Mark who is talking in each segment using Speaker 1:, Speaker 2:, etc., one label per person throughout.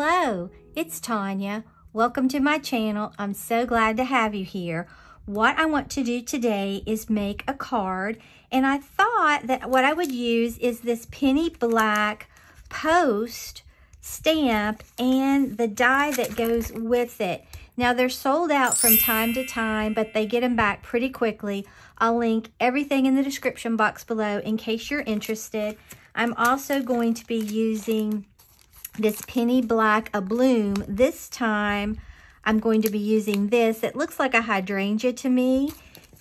Speaker 1: Hello, it's Tanya. Welcome to my channel. I'm so glad to have you here. What I want to do today is make a card, and I thought that what I would use is this penny black post stamp and the die that goes with it. Now they're sold out from time to time, but they get them back pretty quickly. I'll link everything in the description box below in case you're interested. I'm also going to be using this penny black a bloom. This time I'm going to be using this. It looks like a hydrangea to me,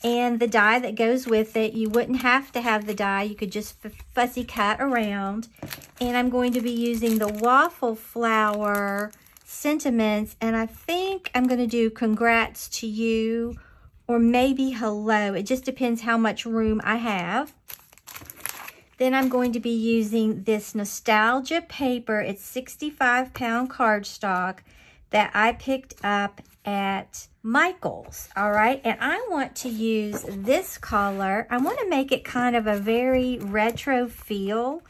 Speaker 1: and the die that goes with it. You wouldn't have to have the die, you could just fussy cut around. And I'm going to be using the waffle flower sentiments, and I think I'm going to do congrats to you or maybe hello. It just depends how much room I have. Then I'm going to be using this nostalgia paper. It's 65-pound cardstock that I picked up at Michael's, all right? And I want to use this color. I want to make it kind of a very retro feel.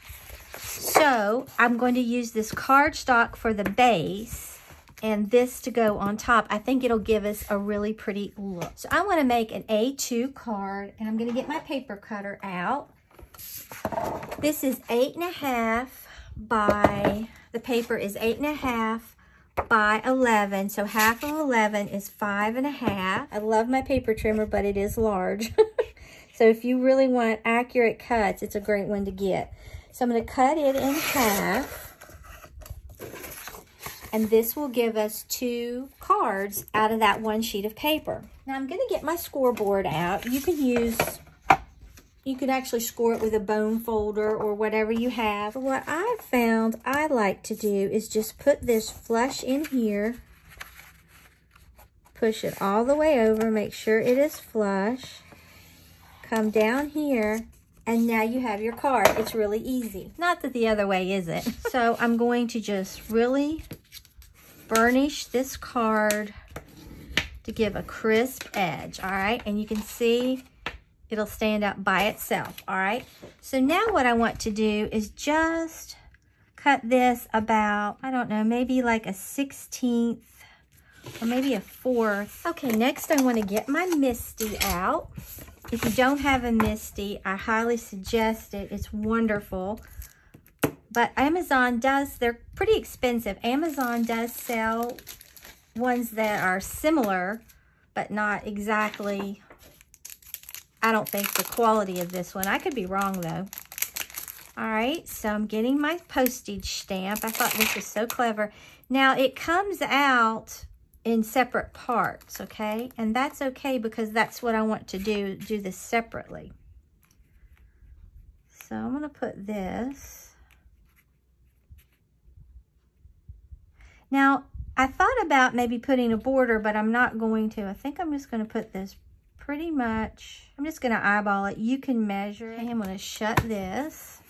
Speaker 1: So I'm going to use this cardstock for the base and this to go on top. I think it'll give us a really pretty look. So I want to make an A2 card, and I'm going to get my paper cutter out. This is 8.5 by, the paper is 8.5 by 11, so half of 11 is 5.5. I love my paper trimmer, but it is large. So if you really want accurate cuts, it's a great one to get. So I'm going to cut it in half, and this will give us 2 cards out of that one sheet of paper. Now I'm going to get my scoreboard out. You could actually score it with a bone folder or whatever you have. What I've found I like to do is just put this flush in here, push it all the way over, make sure it is flush, come down here, and now you have your card. It's really easy. Not that the other way isn't. So I'm going to just really burnish this card to give a crisp edge, all right? And you can see it'll stand up by itself, all right? So now what I want to do is just cut this about, I don't know, maybe like a 1/16 or maybe a 1/4. Okay, next I want to get my Misty out. If you don't have a Misty, I highly suggest it. It's wonderful. But Amazon does, they're pretty expensive. Amazon does sell ones that are similar, but not exactly, I don't think, the quality of this one. I could be wrong though. All right, so I'm getting my postage stamp. I thought this was so clever. Now it comes out in separate parts, okay? And that's okay because that's what I want to do this separately. So I'm gonna put this. Now, I thought about maybe putting a border, but I'm not going to. I think I'm just gonna put this pretty much, I'm just going to eyeball it. You can measure it. Okay, I'm going to shut this.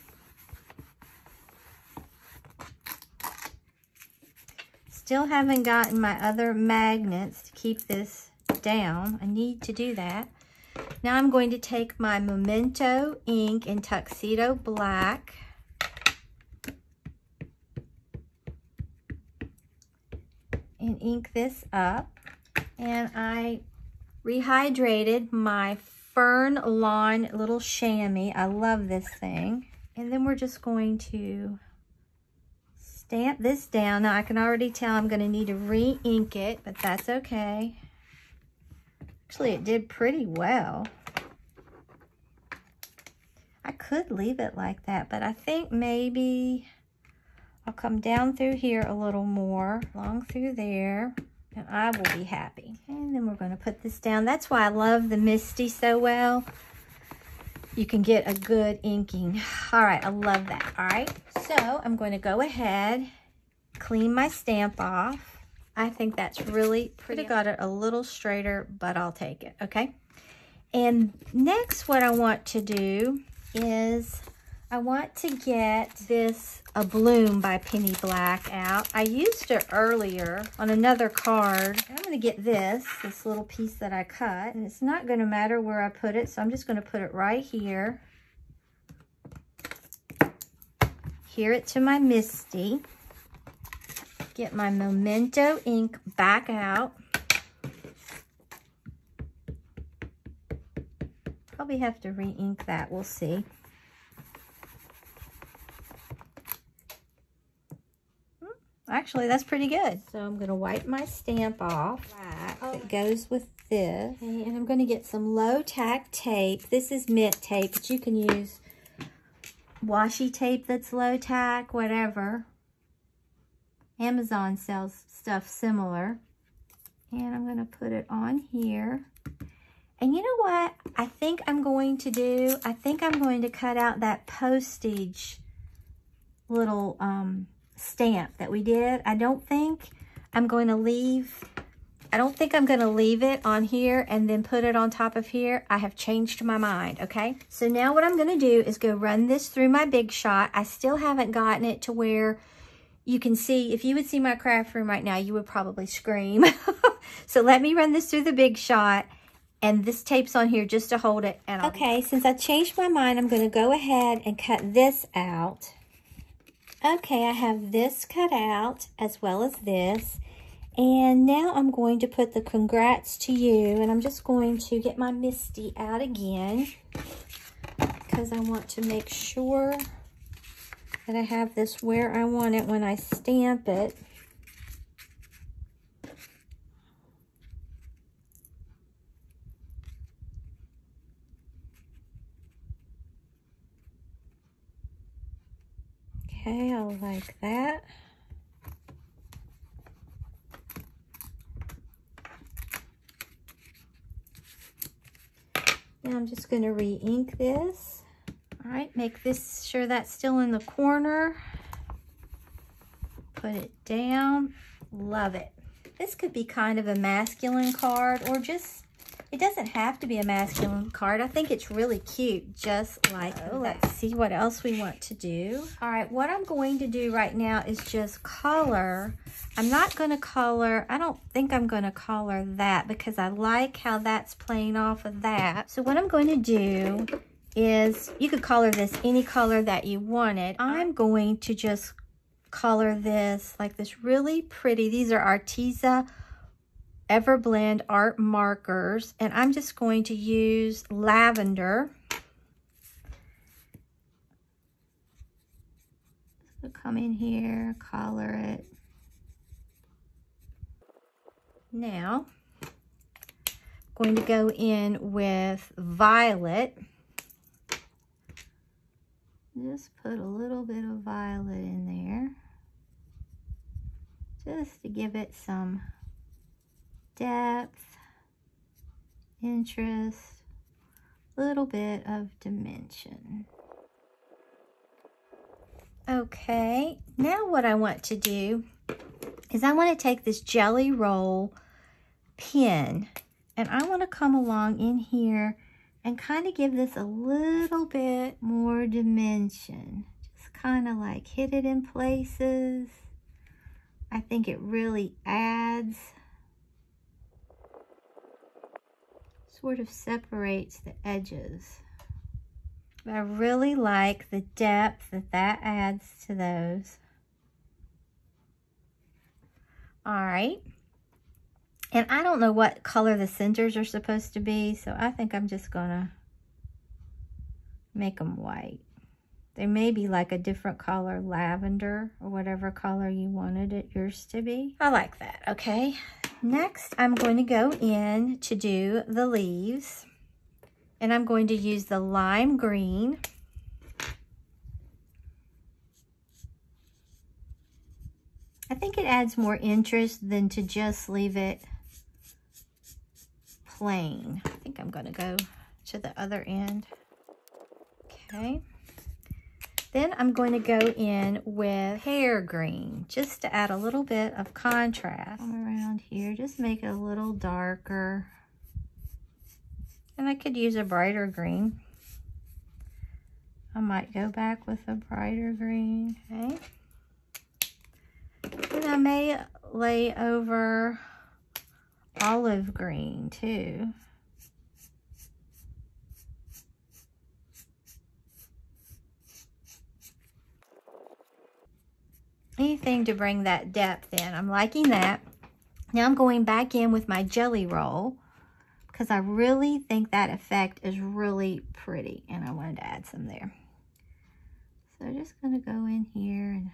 Speaker 1: Still haven't gotten my other magnets to keep this down. I need to do that. Now I'm going to take my Memento ink in Tuxedo Black. And ink this up. And I rehydrated my Fern Lawn little chamois. I love this thing. And then we're just going to stamp this down. Now I can already tell I'm going to need to re-ink it, but that's okay. Actually, it did pretty well. I could leave it like that, but I think maybe I'll come down through here a little more, along through there, and I will be happy. And then we're going to put this down. That's why I love the Misty so well. You can get a good inking. All right, I love that. All right, so I'm going to go ahead, clean my stamp off. I think that's really pretty. Could have got it a little straighter, but I'll take it, okay? And next what I want to do is I want to get this A Bloom by Penny Black out. I used it earlier on another card. I'm going to get this little piece that I cut. And it's not going to matter where I put it, so I'm just going to put it right here. Here it to my Misty. get my Memento ink back out. Probably have to re-ink that, we'll see. Actually, that's pretty good. So I'm gonna wipe my stamp off. It goes with this. Okay, and I'm gonna get some low tack tape. This is mint tape, but you can use washi tape that's low tack, whatever. Amazon sells stuff similar. And I'm gonna put it on here. And you know what I think I'm going to do? I think I'm going to cut out that postage little stamp that we did. I don't think I'm going to leave it on here and then put it on top of here. I have changed my mind, okay? So now what I'm gonna do is go run this through my Big Shot. I still haven't gotten it to where you can see, if you would see my craft room right now, you would probably scream. So let me run this through the Big Shot, and this tape's on here just to hold it. And okay, since I changed my mind, I'm gonna go ahead and cut this out. Okay, I have this cut out as well as this. And now I'm going to put the congrats to you, and I'm just going to get my Misty out again because I want to make sure that I have this where I want it when I stamp it. Okay, I like that. Now I'm just going to re-ink this. All right, make this sure that's still in the corner. Put it down. Love it. This could be kind of a masculine card, or just, it doesn't have to be a masculine card. I think it's really cute, just like that. Let's see what else we want to do. All right, what I'm going to do right now is just color. I'm not going to color, I don't think I'm going to color that because I like how that's playing off of that. So what I'm going to do is, you could color this any color that you wanted. I'm going to just color this like this really pretty. These are Arteza Everblend art markers, and I'm just going to use lavender. So come in here, color it. Now, I'm going to go in with violet. Just put a little bit of violet in there, just to give it some depth, interest, a little bit of dimension. Okay, now what I want to do is I want to take this Jelly Roll pen, and I want to come along in here and kind of give this a little bit more dimension. Just kind of like hit it in places. I think it really adds, sort of separates the edges. But I really like the depth that adds to those. All right. And I don't know what color the centers are supposed to be, so I think I'm just gonna make them white. They may be like a different color, lavender, or whatever color you wanted it yours to be. I like that, okay? Next, I'm going to go in to do the leaves, and I'm going to use the lime green. I think it adds more interest than to just leave it plain. I think I'm going to go to the other end. Okay. Then I'm going to go in with pear green, just to add a little bit of contrast. Come around here, just make it a little darker. And I could use a brighter green. I might go back with a brighter green, okay? And I may lay over olive green too. anything to bring that depth in. I'm liking that. Now I'm going back in with my jelly roll because I really think that effect is really pretty, and I wanted to add some there. So I'm just going to go in here and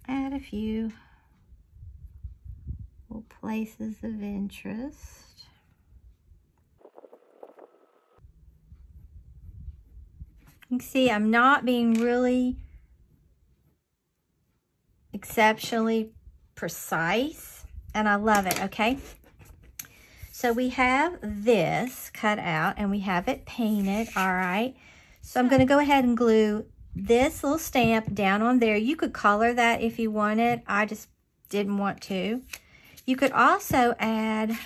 Speaker 1: add a few little places of interest. You can see I'm not being really exceptionally precise, and I love it, okay? So we have this cut out and we have it painted, all right? So I'm gonna go ahead and glue this little stamp down on there. You could color that if you wanted. I just didn't want to. You could also add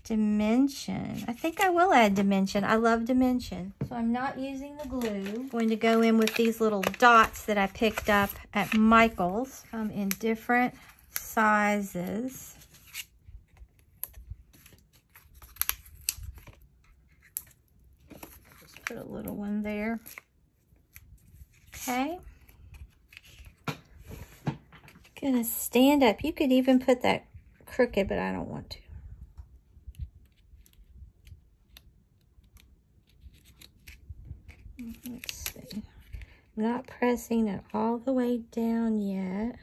Speaker 1: dimension. I think I will add dimension. I love dimension. So I'm not using the glue. I'm going to go in with these little dots that I picked up at Michael's. Come in different sizes. Just put a little one there. Okay. Gonna stand up. You could even put that crooked, but I don't want to. Let's see. I'm not pressing it all the way down yet.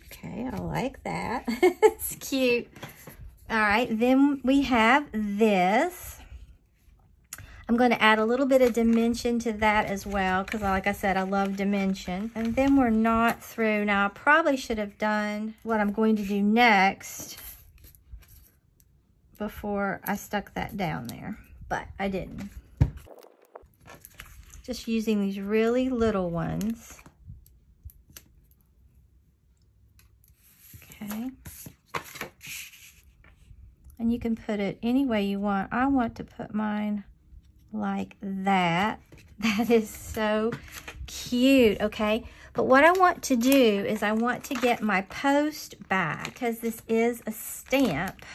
Speaker 1: Okay, I like that. It's cute. All right, then we have this. I'm going to add a little bit of dimension to that as well because, like I said, I love dimension. And then we're not through. Now, I probably should have done what I'm going to do next before I stuck that down there, but I didn't. Just using these really little ones. Okay. And you can put it any way you want. I want to put mine like that. That is so cute, okay? But what I want to do is I want to get my post back because this is a stamp.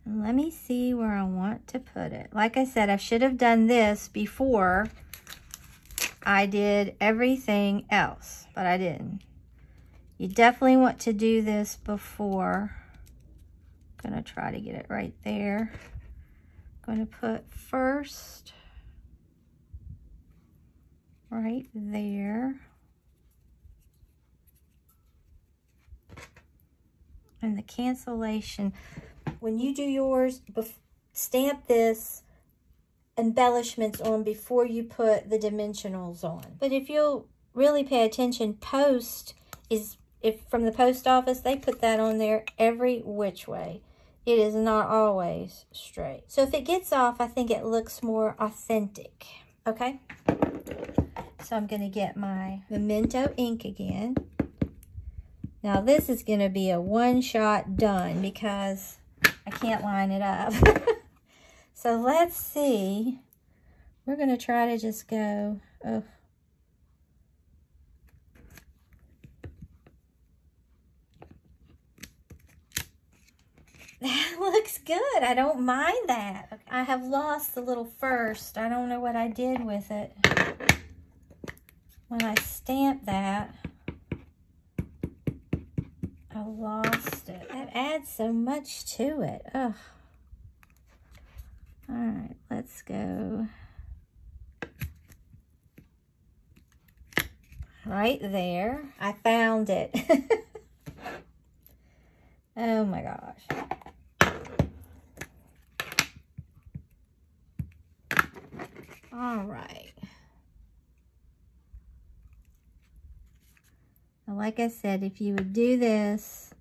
Speaker 1: And let me see where I want to put it. Like I said, I should have done this before I did everything else, but I didn't. You definitely want to do this before. I'm gonna try to get it right there. I'm gonna put first right there. And the cancellation, when you do yours, stamp this embellishments on before you put the dimensionals on. But if you'll really pay attention, post is, if from the post office, they put that on there every which way. It is not always straight. So if it gets off, I think it looks more authentic, okay? So I'm gonna get my Memento ink again. Now this is gonna be a one-shot done because I can't line it up. So let's see. We're gonna try to just go, oh. That looks good. I don't mind that. Okay. I have lost the little first. I don't know what I did with it. When I stamped that, I lost it. That adds so much to it. Ugh. All right, let's go. Right there. I found it. Oh my gosh. All right. Now, like I said, if you would do this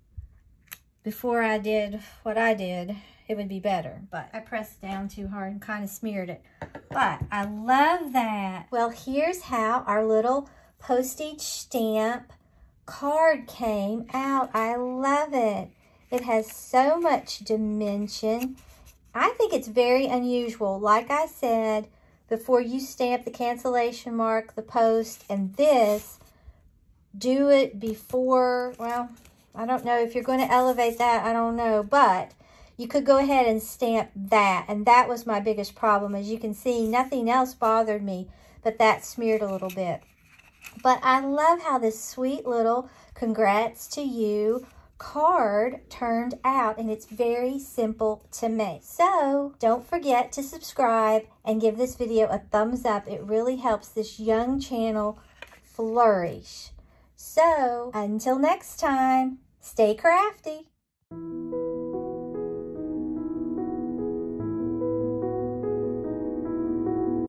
Speaker 1: before I did what I did, it would be better. But I pressed down too hard and kind of smeared it. But I love that. Well, here's how our little postage stamp card came out. I love it. It has so much dimension. I think it's very unusual. Like I said, before you stamp the cancellation mark, the post, and this, do it before, well, I don't know if you're going to elevate that, I don't know, but you could go ahead and stamp that. And that was my biggest problem. As you can see, nothing else bothered me, but that smeared a little bit. But I love how this sweet little congrats to you card turned out, and it's very simple to make. So don't forget to subscribe and give this video a thumbs up. It really helps this young channel flourish. So until next time, stay crafty.